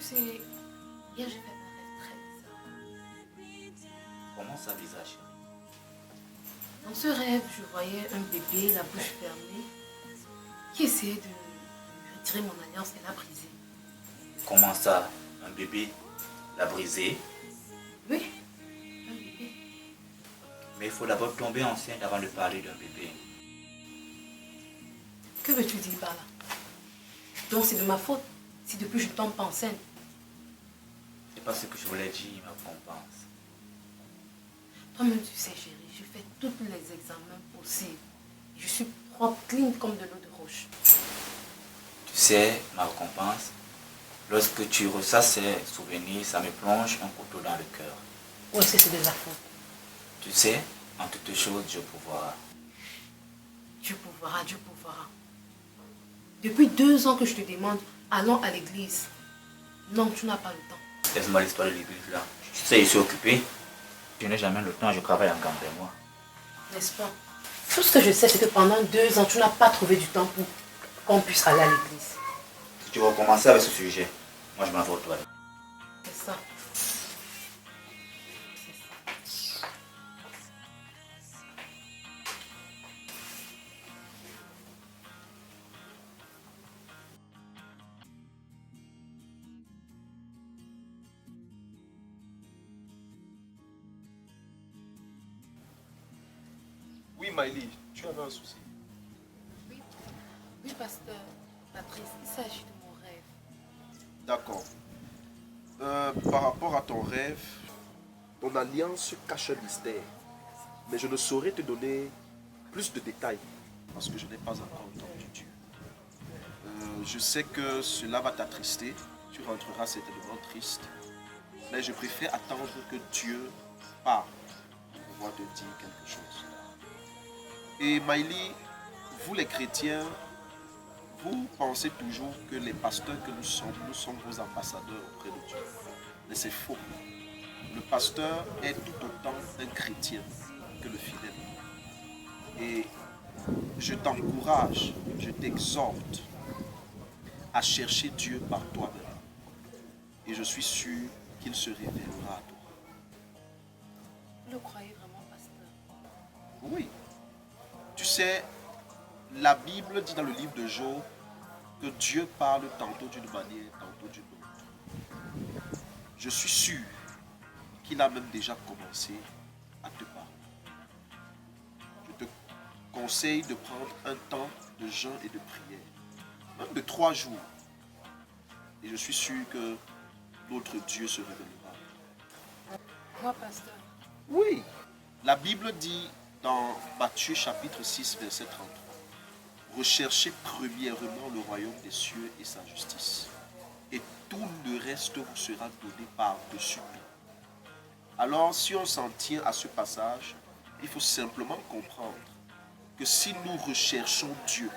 sais, hier j'ai fait un rêve très bizarre. Comment ça bizarre, chérie? Dans ce rêve, je voyais un bébé, la bouche fermée, qui essayait de me retirer mon alliance et l'a brisée. Comment ça? Un bébé l'a brisé? Oui, un bébé. Mais il faut d'abord tomber enceinte avant de parler d'un bébé. Que veux-tu dire par là? Donc c'est de ma faute si depuis je tombe pas enceinte. C'est pas ce que je voulais dire, ma compense. Toi-même tu sais chérie, je fais tous les examens possibles. Je suis propre, clean comme de l'eau de roche. Tu sais, ma récompense, lorsque tu ressasses ces souvenirs, ça me plonge un couteau dans le cœur. Ou est-ce que c'est de la faute? Tu sais, en toutes choses, Dieu pourvoira. Dieu pourvoira, Dieu pourvoira. Depuis 2 ans que je te demande, allons à l'église. Non, tu n'as pas le temps. Laisse-moi l'histoire de l'église là. Tu sais, je suis occupé. Je n'ai jamais le temps, je travaille en camp de moi. N'est-ce pas? Tout ce que je sais, c'est que pendant 2 ans, tu n'as pas trouvé du temps pour qu'on puisse aller à l'église. Si tu vas commencer avec ce sujet, moi je m'en vais aux toilettes. C'est ça. Oui, Maëlie, tu avais un souci. Oui, oui, pasteur, Patrice, il s'agit de mon rêve. D'accord. Par rapport à ton rêve, ton alliance cache un mystère. Mais je ne saurais te donner plus de détails parce que je n'ai pas encore entendu Dieu. Je sais que cela va t'attrister. Tu rentreras certainement triste. Mais je préfère attendre que Dieu parle pour pouvoir te dire quelque chose. Et Maëlie, vous les chrétiens, vous pensez toujours que les pasteurs que nous sommes vos ambassadeurs auprès de Dieu. Mais c'est faux. Le pasteur est tout autant un chrétien que le fidèle. Et je t'encourage, je t'exhorte à chercher Dieu par toi-même. Et je suis sûr qu'il se révélera à toi. Vous le croyez vraiment, pasteur? Oui. Tu sais, la Bible dit dans le livre de Job que Dieu parle tantôt d'une manière, tantôt d'une autre. Je suis sûr qu'il a même déjà commencé à te parler. Je te conseille de prendre un temps de jeûne et de prière, même de 3 jours. Et je suis sûr que notre Dieu se révélera. Moi, pasteur. Oui, la Bible dit dans Matthieu chapitre 6, verset 33, « Recherchez premièrement le royaume des cieux et sa justice, et tout le reste vous sera donné par-dessus tout. » Alors, si on s'en tient à ce passage, il faut simplement comprendre que si nous recherchons Dieu,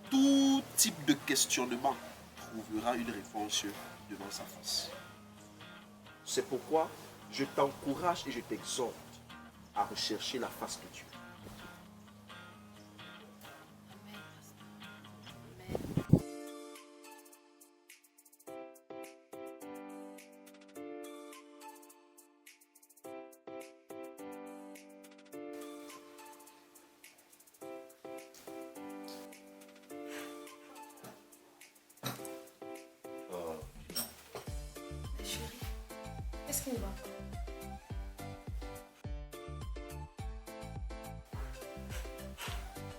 tout type de questionnement trouvera une réponse devant sa face. C'est pourquoi je t'encourage et je t'exhorte à rechercher la face de Dieu. Amen, pasteur. Amen. Oh, non. Mais chérie, qu'est-ce qui ne va pas?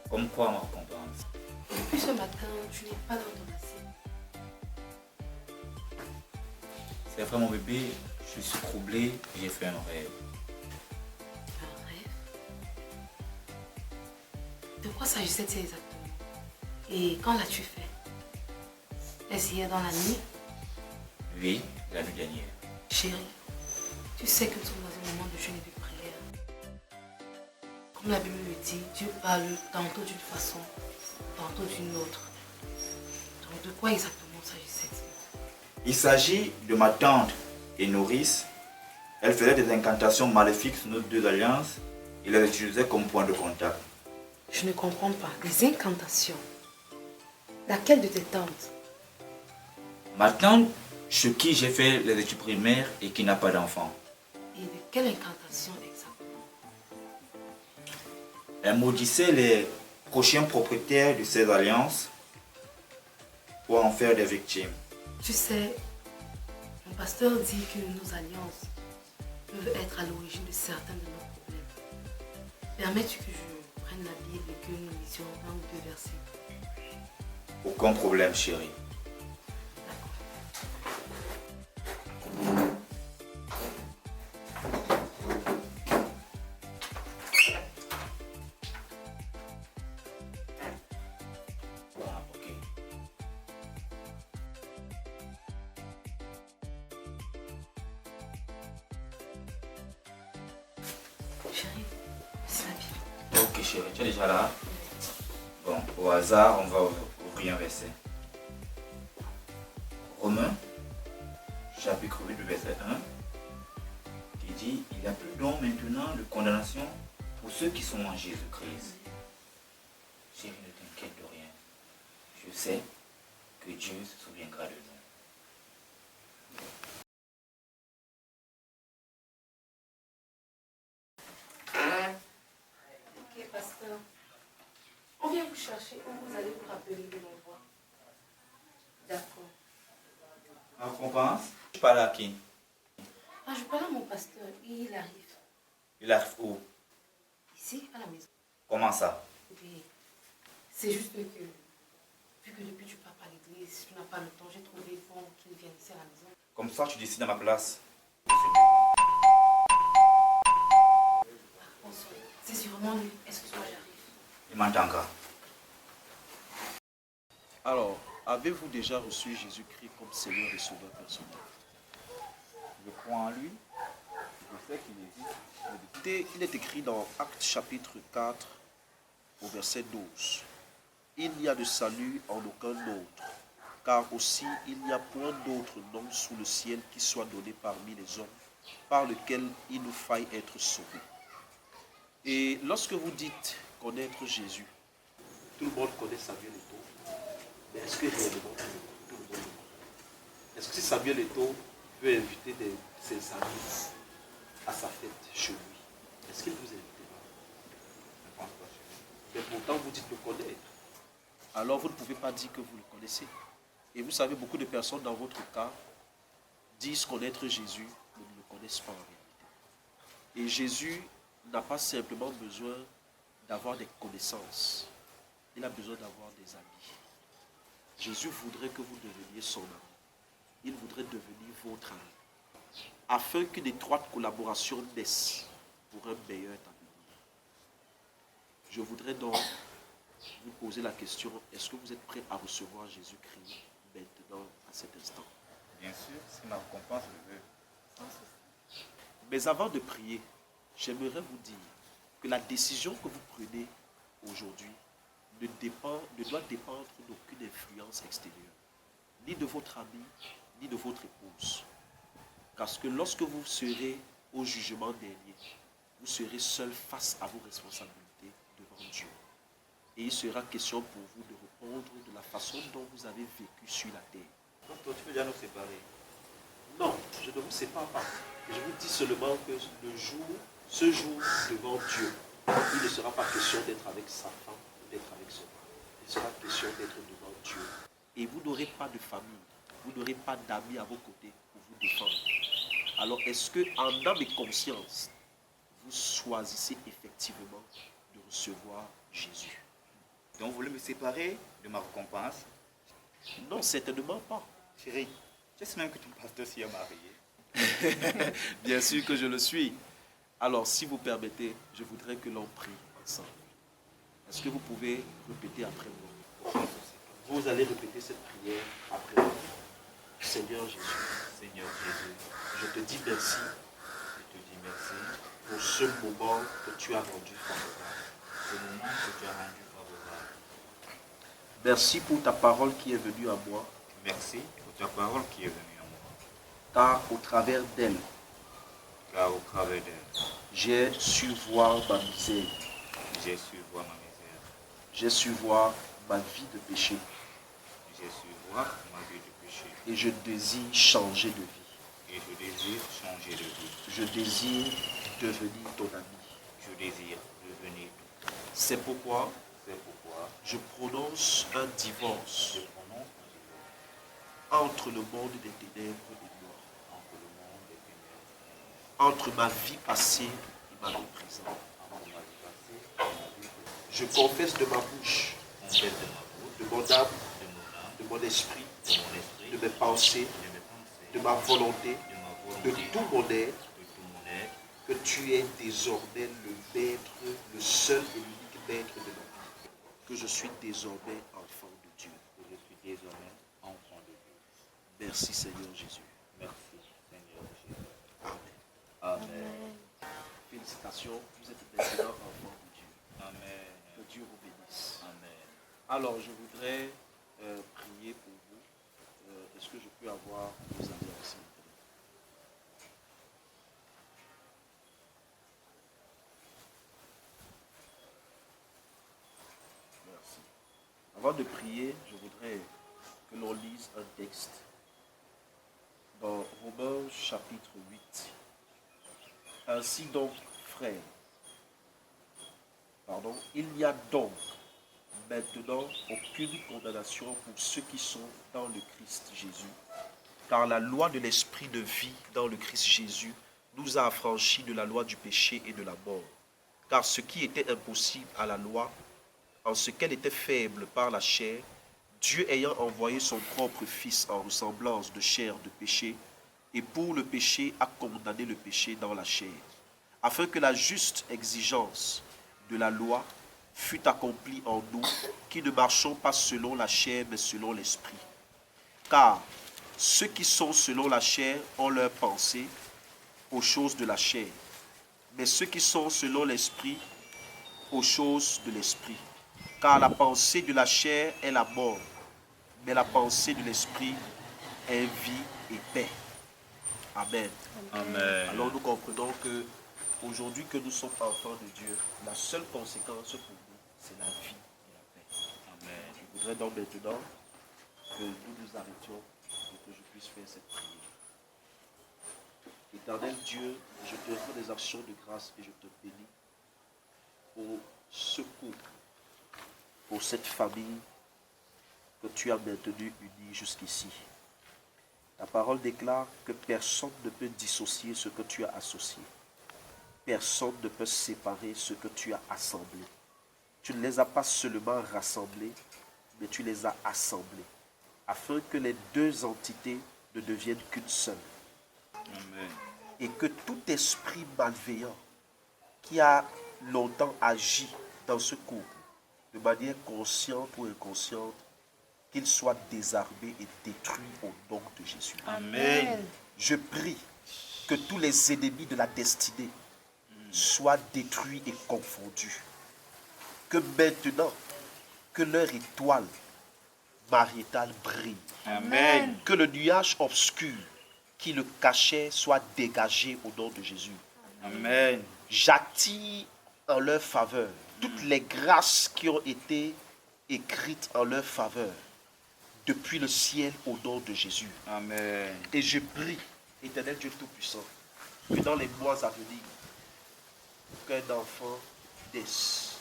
Comme quoi, ma récompense? Depuis ce matin, tu n'es pas dans ton assiette. C'est vrai, mon bébé, je suis troublé et j'ai fait un rêve. Un rêve? De quoi s'agissait-il exactement? Et quand l'as-tu fait? Est-ce hier dans la nuit? Oui, la nuit dernière. Chérie, tu sais que nous sommes dans un moment de jeûne et de prière. Comme la Bible le dit, Dieu parle tantôt d'une façon, tantôt d'une autre. Donc de quoi exactement s'agissait-il? Il s'agit de ma tante et nourrice. Elle faisait des incantations maléfiques sur nos 2 alliances et les utilisait comme point de contact. Je ne comprends pas. Les incantations. Laquelle de tes tantes? Ma tante chez qui j'ai fait les études primaires et qui n'a pas d'enfant. Et de quelle incantation exactement? Elle maudissait les prochains propriétaires de ces alliances pour en faire des victimes. Tu sais, mon pasteur dit que nos alliances peuvent être à l'origine de certains de nos problèmes. Permets-tu que je prenne la Bible et que nous lisions un ou deux versets? Aucun problème, chérie. Ah, ok. Chérie, c'est la Bible. Ok, chérie, tu es déjà là? Bon, au hasard, on va ouvrir un verset. Romains, chapitre 8, verset 1, qui dit: il n'y a plus donc maintenant de condamnation pour ceux qui sont en Jésus-Christ. Chérie, ne t'inquiète de rien. Je sais que Dieu se souviendra de nous. Ok, pasteur. On vient vous chercher ou vous allez vous rappeler de l'envoi. D'accord. Alors, qu'on pense? Je parle à qui? Ah, je parle à mon pasteur. Il arrive. Il arrive où? Ici, à la maison. Comment ça? Oui. C'est juste que, vu que depuis tu pars à l'église, tu n'as pas le temps, j'ai trouvé bon qu'il vienne ici à la maison. Comme ça, tu décides à ma place. Bonsoir. C'est sûrement lui. Excuse-moi, j'arrive. Il m'entendra. Alors, avez-vous déjà reçu Jésus-Christ comme Seigneur et Sauveur personnel? Je crois en lui. Je sais qu'il existe. Il est écrit dans Actes chapitre 4 au verset 12. Il n'y a de salut en aucun autre, car aussi il n'y a point d'autre nom sous le ciel qui soit donné parmi les hommes, par lequel il nous faille être sauvés. Et lorsque vous dites connaître Jésus, tout le monde connaît Samuel Eto'o, mais est-ce que réellement tout le monde le connaît? Est-ce que si Samuel Eto'o veut inviter ses amis à sa fête chez lui, est-ce qu'il vous invitera? Je ne pense pas, chérie. Mais pourtant vous dites le connaître. Alors vous ne pouvez pas dire que vous le connaissez. Et vous savez, beaucoup de personnes dans votre cas disent connaître Jésus, mais ne le connaissent pas en réalité. Et Jésus n'a pas simplement besoin d'avoir des connaissances. Il a besoin d'avoir des amis. Jésus voudrait que vous deveniez son ami. Il voudrait devenir votre ami. Afin qu'une étroite collaboration naisse pour un meilleur avenir. Je voudrais donc vous poser la question, est-ce que vous êtes prêt à recevoir Jésus-Christ maintenant, à cet instant? Bien sûr, si ma récompense le veut. Mais avant de prier, j'aimerais vous dire que la décision que vous prenez aujourd'hui ne doit dépendre d'aucune influence extérieure, ni de votre ami, ni de votre épouse. Parce que lorsque vous serez au jugement dernier, vous serez seul face à vos responsabilités devant Dieu. Et il sera question pour vous de répondre de la façon dont vous avez vécu sur la terre. Donc toi, tu veux déjà nous séparer? Non, je ne vous sépare pas. Je vous dis seulement que ce jour devant Dieu, il ne sera pas question d'être avec sa femme ou d'être avec son mari. Il sera question d'être devant Dieu. Et vous n'aurez pas de famille, vous n'aurez pas d'amis à vos côtés pour vous défendre. Alors est-ce que en âme et conscience, vous choisissez effectivement de recevoir Jésus? Donc vous voulez me séparer de ma récompense? Non, certainement pas. Chérie, tu sais même que ton pasteur s'y est marié. Bien sûr que je le suis. Alors, si vous permettez, je voudrais que l'on prie ensemble. Est-ce que vous pouvez répéter après moi? Vous allez répéter cette prière après moi. Seigneur Jésus, Seigneur Jésus, je te dis merci je te dis merci pour ce moment que tu as rendu favorable. pour le moment que tu as rendu favorable. Merci pour ta parole qui est venue à moi, Merci pour ta parole qui est venue à moi. car au travers d'elle, Car au travers d'elle, j'ai su voir ma misère, j'ai su voir ma misère. j'ai su voir ma vie de péché. J'ai su voir ma vie de péché. Et je désire changer de vie. Et je désire changer de vie. Je désire devenir ton ami. Je désire devenir ton ami. C'est pourquoi C'est pourquoi je prononce un divorce je prononce un divorce entre le monde des ténèbres et moi, entre le monde des ténèbres et entre ma vie passée et ma vie présente. entre ma vie passée et ma vie présente. Je confesse de ma bouche, Confesse de ma bouche, de mon âme, de mon âme, de mon esprit, de mon esprit, de mes pensées, de mes pensées, de ma volonté, de ma de volonté, tout mon être, de tout mon être, que tu es désormais le maître, le seul et l'unique maître de ma vie. Que je suis désormais enfant de Dieu. que je suis désormais enfant de Dieu. Merci Seigneur Jésus. Merci, Seigneur Jésus. Amen. Amen. Félicitations, vous êtes maintenant enfant de Dieu. Amen. Que Dieu vous bénisse. Amen. Alors, je voudrais prier pour vous. Est-ce que je peux avoir vos alliances maintenant? Merci. Avant de prier, je voudrais que l'on lise un texte dans Romains chapitre 8. Ainsi donc, frères, il n'y a donc maintenant aucune condamnation pour ceux qui sont dans le Christ Jésus. Car la loi de l'esprit de vie dans le Christ Jésus nous a affranchis de la loi du péché et de la mort. Car ce qui était impossible à la loi, en ce qu'elle était faible par la chair, Dieu ayant envoyé son propre Fils en ressemblance de chair de péché, et pour le péché a condamné le péché dans la chair, afin que la juste exigence de la loi fut accomplie en nous, qui ne marchons pas selon la chair, mais selon l'esprit. Car ceux qui sont selon la chair ont leur pensée aux choses de la chair, mais ceux qui sont selon l'esprit, aux choses de l'esprit. Car la pensée de la chair est la mort, mais la pensée de l'esprit est vie et paix. Amen. Amen. Alors nous comprenons que aujourd'hui que nous sommes enfants de Dieu, la seule conséquence pour nous, c'est la vie et la paix. Amen. Je voudrais donc maintenant que nous nous arrêtions et que je puisse faire cette prière. Éternel Dieu, je te rends des actions de grâce et je te bénis pour ce couple, pour cette famille que tu as maintenue unie jusqu'ici. Ta parole déclare que personne ne peut dissocier ce que tu as associé. Personne ne peut séparer ce que tu as assemblé. Tu ne les as pas seulement rassemblés, mais tu les as assemblés, afin que les deux entités ne deviennent qu'une seule. Amen. Et que tout esprit malveillant qui a longtemps agi dans ce couple, de manière consciente ou inconsciente, qu'il soit désarmé et détruit au nom de Jésus. Amen. Je prie que tous les ennemis de la destinée soient détruits et confondus. Que maintenant, que leur étoile marital brille. Amen. Que le nuage obscur qui le cachait soit dégagé au nom de Jésus. Amen. J'attire en leur faveur toutes les grâces qui ont été écrites en leur faveur depuis le ciel au nom de Jésus. Amen. Et je prie, Éternel Dieu Tout-Puissant, que dans les mois à venir, qu'un enfant naisse,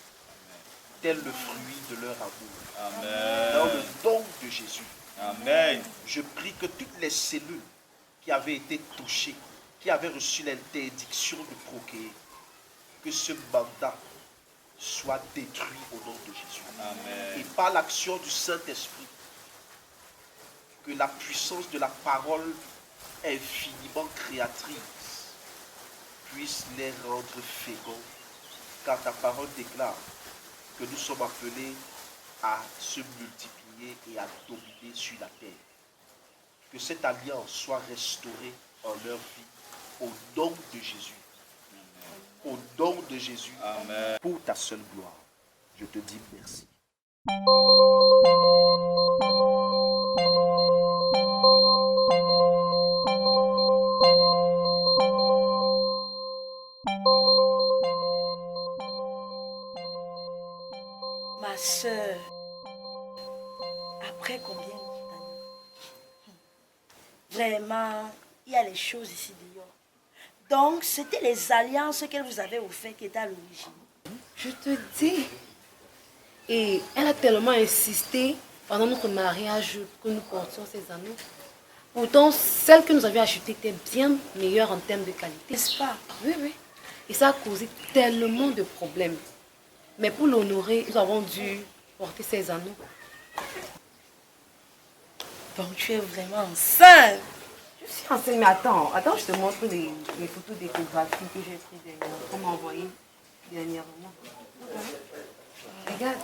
tel le fruit de leur amour. Amen. Dans le nom de Jésus, Amen. je prie que toutes les cellules qui avaient été touchées, qui avaient reçu l'interdiction de procréer, que ce mandat soit détruit au nom de Jésus. Amen. Et par l'action du Saint-Esprit, que la puissance de la parole infiniment créatrice puisse les rendre féconds, car ta parole déclare que nous sommes appelés à se multiplier et à dominer sur la terre. Que cette alliance soit restaurée en leur vie au nom de Jésus. Au nom de Jésus, Amen. pour ta seule gloire. Je te dis merci. Ma soeur, après combien d'années Vraiment, il y a les choses ici dehors. Donc, c'était les alliances qu'elle vous avait offertes qui étaient à l'origine. Je te dis. Et elle a tellement insisté pendant notre mariage que nous portions ces anneaux. Pourtant, celle que nous avions achetée était bien meilleure en termes de qualité. N'est-ce pas? Oui, oui. Et ça a causé tellement de problèmes. Mais pour l'honorer, nous avons dû porter ces anneaux. Donc, tu es vraiment enceinte. Je suis enceinte, mais attends, je te montre les photos d'échographie que j'ai prises dernièrement, qu'on m'a envoyées dernièrement. Regarde.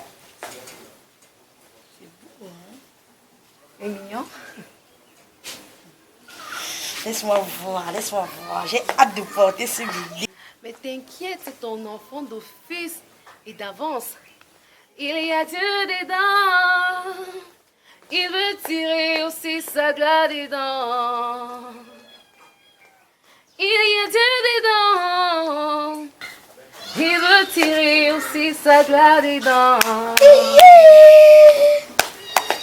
C'est beau, hein? C'est mignon. Laisse-moi voir. J'ai hâte de porter ce bébé. Mais t'inquiète, c'est ton enfant d'office et d'avance. Il y a Dieu dedans. Il veut tirer aussi sa gloire dedans. Il y a Dieu dedans. Il veut tirer aussi sa gloire dedans.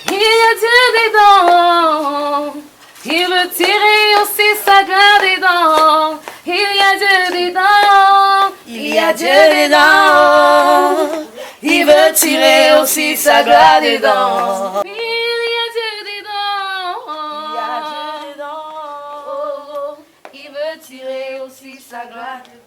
Il y a Dieu dedans. Il veut tirer aussi sa gloire dedans. Il y a Dieu dedans. Il y a Dieu dedans. Il veut tirer aussi sa gloire dedans. Il y a Dieu dedans. Il y a Dieu dedans. Oh, il veut tirer aussi sa gloire dedans.